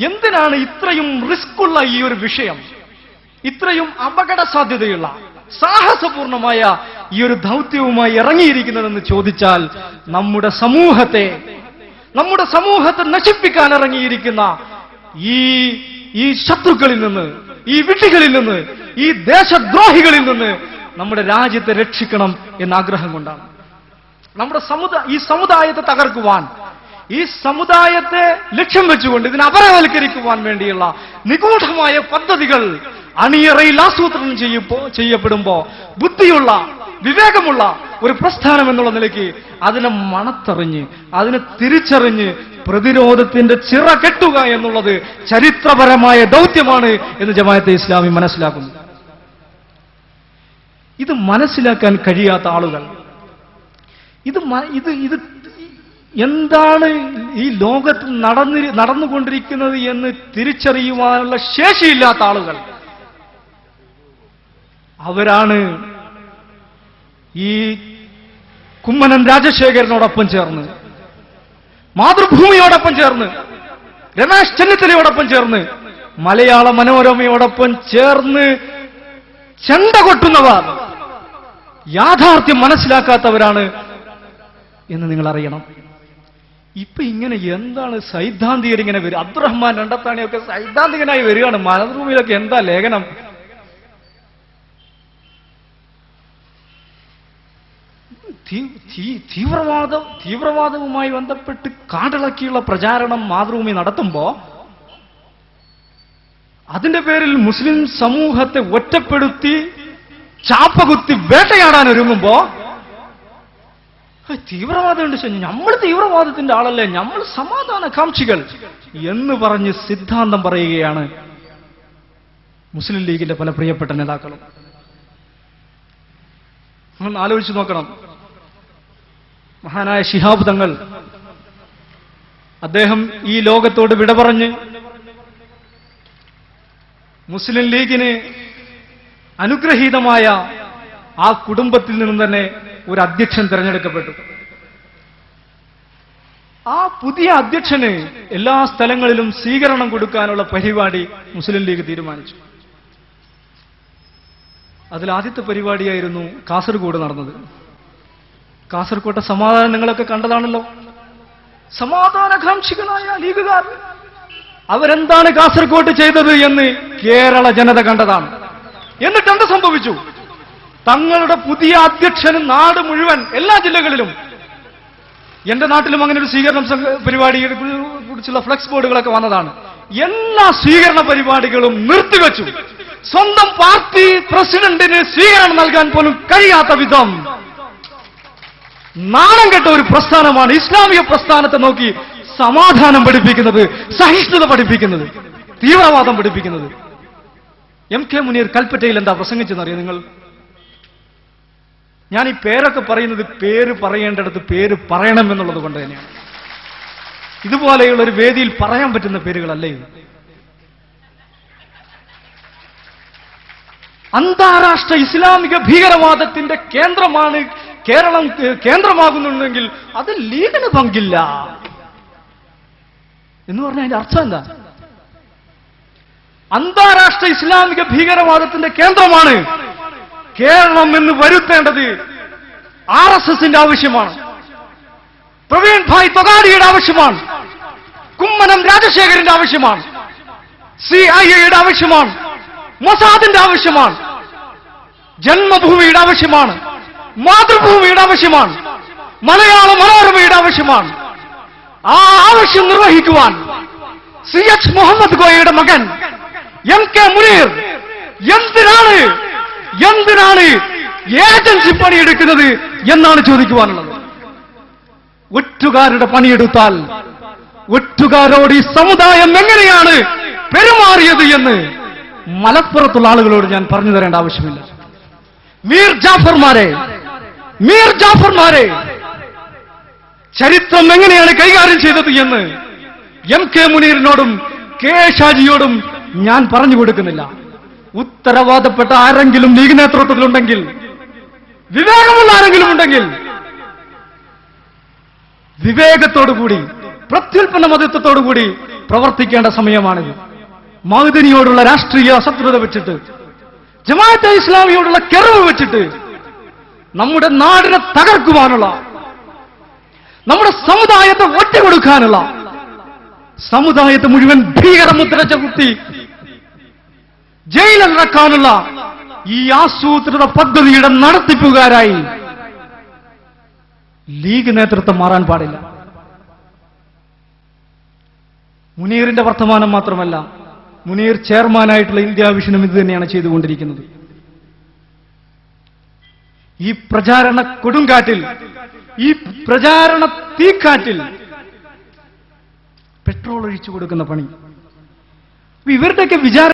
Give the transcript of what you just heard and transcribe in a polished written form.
എന്തിനാണ് ഇത്രയും റിസ്ക്കുള്ള ഈ ഒരു വിഷയം, ഇത്രയും അപകട സാധ്യതയുള്ള സാഹസപൂർണമായ ഈ ഒരു ദൗത്യവുമായി ഇറങ്ങിയിരിക്കുന്നതെന്ന് ചോദിച്ചാൽ, നമ്മുടെ സമൂഹത്തെ നശിപ്പിക്കാൻ ഇറങ്ങിയിരിക്കുന്ന ഈ ശത്രുക്കളിൽ നിന്ന്, ഈ വിഡ്ഢികളിൽ നിന്ന്, ഈ ദേശദ്രോഹികളിൽ നിന്ന് നമ്മുടെ രാജ്യത്തെ രക്ഷിക്കണം എന്ന ആഗ്രഹം കൊണ്ടാണ്. നമ്മുടെ ഈ സമുദായത്തെ തകർക്കുവാൻ, ഈ സമുദായത്തെ ലക്ഷ്യം വെച്ചുകൊണ്ട് ഇതിനെ അപരവൽക്കരിക്കുവാൻ വേണ്ടിയുള്ള നിഗൂഢമായ പദ്ധതികൾ അണിയറയിൽ ആസൂത്രണം ചെയ്യപ്പെടുമ്പോ ബുദ്ധിയുള്ള, വിവേകമുള്ള ഒരു പ്രസ്ഥാനം എന്നുള്ള നിലയ്ക്ക് അതിനെ മണത്തറിഞ്ഞ്, അതിനെ തിരിച്ചറിഞ്ഞ് പ്രതിരോധത്തിന്റെ ചിറ കെട്ടുക എന്നുള്ളത് ചരിത്രപരമായ ദൗത്യമാണ് എന്ന് ജമാഅത്തെ ഇസ്ലാമി മനസ്സിലാക്കുന്നു. ഇത് മനസ്സിലാക്കാൻ കഴിയാത്ത ആളുകൾ, ഇത് എന്താണ് ഈ ലോകത്ത് നടന്നുകൊണ്ടിരിക്കുന്നത് എന്ന് തിരിച്ചറിയുവാനുള്ള ശേഷിയില്ലാത്ത ആളുകൾ, അവരാണ് ഈ കുമ്മനം രാജശേഖരനോടൊപ്പം ചേർന്ന്, മാതൃഭൂമിയോടൊപ്പം ചേർന്ന്, രമേശ് ചെന്നിത്തലയോടൊപ്പം ചേർന്ന്, മലയാള മനോരമയോടൊപ്പം ചേർന്ന് ചെണ്ട കൊട്ടുന്നവർ യാഥാർത്ഥ്യം മനസ്സിലാക്കാത്തവരാണ് എന്ന് നിങ്ങൾ അറിയണം. ഇപ്പൊ ഇങ്ങനെ എന്താണ് സൈദ്ധാന്തികർ ഇങ്ങനെ വരും? അബ്ദുറഹ്മാൻ രണ്ടത്താണിയൊക്കെ സൈദ്ധാന്തികനായി വരികയാണ്. മാതൃഭൂമിയിലൊക്കെ എന്താ ലേഖനം? തീവ്രവാദവുമായി ബന്ധപ്പെട്ട് കാടിളക്കിയുള്ള പ്രചാരണം മാതൃഭൂമി നടത്തുമ്പോ അതിന്റെ പേരിൽ മുസ്ലിം സമൂഹത്തെ ഒറ്റപ്പെടുത്തി ചാപ്പകുത്തി വേട്ടയാടാൻ ഒരുങ്ങുമ്പോ തീവ്രവാദമുണ്ട്, നമ്മൾ തീവ്രവാദത്തിന്റെ ആളല്ലേ, നമ്മൾ സമാധാനകാംക്ഷികൾ എന്ന് പറഞ്ഞ് സിദ്ധാന്തം പറയുകയാണ് മുസ്ലിം ലീഗിന്റെ പല പ്രിയപ്പെട്ട നേതാക്കളും. നമ്മൾ ആലോചിച്ച് നോക്കണം. മഹാനായ ശിഹാബ് തങ്ങൾ, അദ്ദേഹം ഈ ലോകത്തോട് വിട പറഞ്ഞ് മുസ്ലിം ലീഗിന് അനുഗ്രഹീതമായ ആ കുടുംബത്തിൽ നിന്നും തന്നെ ഒരു അധ്യക്ഷൻ തിരഞ്ഞെടുക്കപ്പെട്ടു. ആ പുതിയ അധ്യക്ഷന് എല്ലാ സ്ഥലങ്ങളിലും സ്വീകരണം കൊടുക്കാനുള്ള പരിപാടി മുസ്ലിം ലീഗ് തീരുമാനിച്ചു. അതിൽ ആദ്യത്തെ പരിപാടിയായിരുന്നു കാസർഗോഡ് നടന്നത്. കാസർഗോട്ടെ സമാധാനം നിങ്ങളൊക്കെ കണ്ടതാണല്ലോ. സമാധാനകാംക്ഷികളായ ലീഗുകാർ അവരെന്താണ് കാസർഗോഡ് ചെയ്തത് എന്ന് കേരള ജനത കണ്ടതാണ്. എന്നിട്ട് എന്ത് സംഭവിച്ചു? തങ്ങളുടെ പുതിയ അധ്യക്ഷന് നാട് മുഴുവൻ, എല്ലാ ജില്ലകളിലും, എന്റെ നാട്ടിലും അങ്ങനെ ഒരു സ്വീകരണ പരിപാടിയെ കുറിച്ചുള്ള ഫ്ലെക്സ് ബോർഡുകളൊക്കെ വന്നതാണ്. എല്ലാ സ്വീകരണ പരിപാടികളും നിർത്തിവെച്ചു. സ്വന്തം പാർട്ടി പ്രസിഡന്റിന് സ്വീകരണം നൽകാൻ പോലും കഴിയാത്ത വിധം നാണം കെട്ട ഒരു പ്രസ്ഥാനമാണ് ഇസ്ലാമിക പ്രസ്ഥാനത്തെ നോക്കി സമാധാനം പഠിപ്പിക്കുന്നത്, സഹിഷ്ണുത പഠിപ്പിക്കുന്നത്, തീവ്രവാദം പഠിപ്പിക്കുന്നത്. MK മുനീർ കൽപ്പറ്റയിൽ എന്താ പ്രസംഗിച്ചെന്നറിയാം നിങ്ങൾ? ഞാൻ ഈ പേരൊക്കെ പറയുന്നത് പേര് പറയേണ്ടടുത്ത് പേര് പറയണം എന്നുള്ളത് കൊണ്ട് തന്നെയാണ്. ഇതുപോലെയുള്ള ഒരു വേദിയിൽ പറയാൻ പറ്റുന്ന പേരുകളല്ലേ ഇത്. അന്താരാഷ്ട്ര ഇസ്ലാമിക ഭീകരവാദത്തിന്റെ കേന്ദ്രമാണ് കേരളം കേന്ദ്രമാകുന്നുണ്ടെങ്കിൽ അത് ലീഗിന് പങ്കില്ല എന്ന് പറഞ്ഞാൽ അതിന്റെ അർത്ഥം എന്താ? അന്താരാഷ്ട്ര ഇസ്ലാമിക ഭീകരവാദത്തിന്റെ കേന്ദ്രമാണ് കേരളം എന്ന് വരുത്തേണ്ടത് RSSന്റെ ആവശ്യമാണ്, പ്രവീൺ ഭായ് തൊഗാഡിയുടെ ആവശ്യമാണ്, കുമ്മനം രാജശേഖരന്റെ ആവശ്യമാണ്, CIA-യുടെ ആവശ്യമാണ്, മൊസാദിന്റെ ആവശ്യമാണ്, ജന്മഭൂമിയുടെ ആവശ്യമാണ്, മാതൃഭൂമിയുടെ ആവശ്യമാണ്, മലയാള മനോരമയുടെ ആവശ്യമാണ്. ആ ആവശ്യം നിർവഹിക്കുവാൻ CH മുഹമ്മദ് കോയയുടെ മകൻ MK മുനീർ എന്തിനാണ് ഏജൻസി പണിയെടുക്കുന്നത് എന്നാണ് ചോദിക്കുവാനുള്ളത്. ഒറ്റുകാരുടെ പണിയെടുത്താൽ ഒറ്റുകാരോട് ഈ സമുദായം എങ്ങനെയാണ് പെരുമാറിയത് എന്ന് മലപ്പുറത്തുള്ള ആളുകളോട് ഞാൻ പറഞ്ഞു തരേണ്ട ആവശ്യമില്ല. മീർ ജാഫർമാരെ ചരിത്രം എങ്ങനെയാണ് കൈകാര്യം ചെയ്തത് എന്ന് MK മുനീറിനോടും K ഷാജിയോടും ഞാൻ പറഞ്ഞു കൊടുക്കുന്നില്ല. ഉത്തരവാദപ്പെട്ട ആരെങ്കിലും ലീഗ് നേതൃത്വത്തിലുണ്ടെങ്കിൽ, വിവേകമുള്ള ആരെങ്കിലും ഉണ്ടെങ്കിൽ, വിവേകത്തോടുകൂടി, പ്രത്യുൽപ്പന്ന മതത്വത്തോടുകൂടി പ്രവർത്തിക്കേണ്ട സമയമാണിത്. മഅ്ദനിയോടുള്ള രാഷ്ട്രീയ അസത്യത വെച്ചിട്ട്, ജമാഅത്തെ ഇസ്ലാമിയോടുള്ള കെറവ് വെച്ചിട്ട് നമ്മുടെ നാടിനെ തകർക്കുവാനുള്ള, നമ്മുടെ സമുദായത്തെ ഒറ്റുകൊടുക്കാനുള്ള, സമുദായത്തെ മുഴുവൻ ഭീകരമുദ്ര ചവിട്ടി ജയിലിറക്കാനുള്ള ഈ ആസൂത്രിത പദ്ധതിയുടെ നടത്തിപ്പുകാരായി ലീഗ് നേതൃത്വം മാറാൻ പാടില്ല. മുനീറിന്റെ വർത്തമാനം മാത്രമല്ല, മുനീർ ചെയർമാനായിട്ടുള്ള ഇന്ത്യ വിഷനും ഇത് തന്നെയാണ് ചെയ്തുകൊണ്ടിരിക്കുന്നത്. ഈ പ്രചാരണ കൊടുങ്കാറ്റിൽ, ഈ പ്രചാരണ തീക്കാറ്റിൽ പെട്രോൾ ഒഴിച്ചു കൊടുക്കുന്ന പണി ഇവരുടെയൊക്കെ വിചാരം